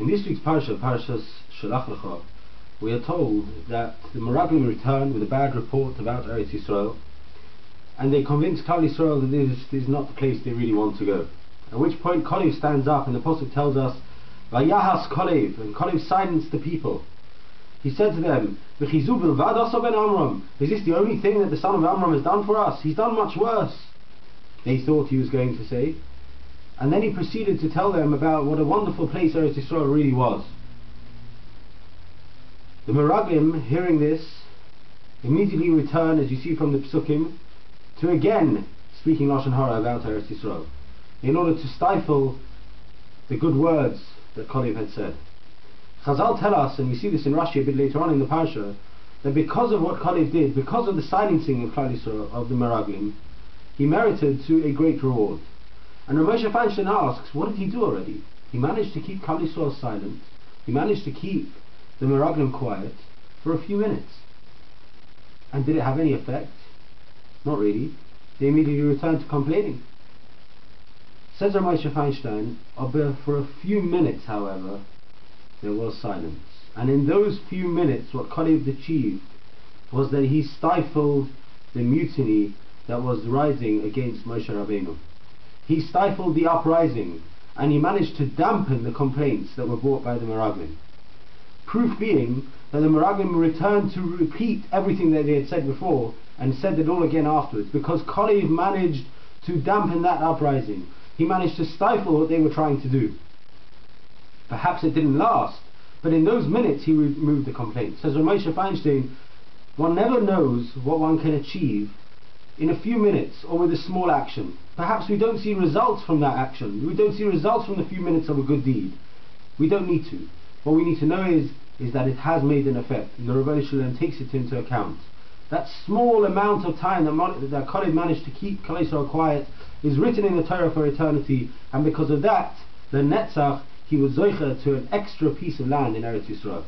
In this week's parshat, parshas Shelach, we are told that the Meraglim returned with a bad report about Eretz Yisrael, and they convinced Klal Yisrael that this is not the place they really want to go. At which point Kolev stands up, and the pasuk tells us, "Vayahas Kolev," and Kolev silenced the people. He said to them, "V'chizu bilvad asa ben Amram." Is this the only thing that the son of Amram has done for us? He's done much worse, they thought he was going to say. And then he proceeded to tell them about what a wonderful place Eretz Yisrael really was. The Meraglim, hearing this, immediately return, as you see from the Psukim, to again speaking Lashon Hara about Eretz Yisrael, in order to stifle the good words that Kolev had said. Chazal tell us, and we see this in Rashi a bit later on in the Parsha, that because of what Kolev did, because of the silencing of Klal Yisrael, of the Meraglim, he merited to a great reward. And Rabbi Yechiel Emanuel asks, what did he do already? He managed to keep Klal Yisrael silent. He managed to keep the Meraglim quiet for a few minutes. And did it have any effect? Not really. They immediately returned to complaining. Says Rabbi Yechiel Emanuel, for a few minutes, however, there was silence. And in those few minutes, what Kolev achieved was that he stifled the mutiny that was rising against Moshe Rabbeinu. He stifled the uprising, and he managed to dampen the complaints that were brought by the Meraglim. Proof being that the Meraglim returned to repeat everything that they had said before, and said it all again afterwards, because Kolev managed to dampen that uprising. He managed to stifle what they were trying to do. Perhaps it didn't last, but in those minutes he removed the complaint. Says Rabbi Yechiel, one never knows what one can achieve in a few minutes or with a small action. Perhaps we don't see results from that action. We don't see results from the few minutes of a good deed. We don't need to. What we need to know is that it has made an effect, and the Rabbi Yechiel takes it into account. That small amount of time that Kolev managed to keep Klal Yisrael quiet is written in the Torah for eternity, and because of that, the Netzach, he was zoicher to an extra piece of land in Eretz Yisrael.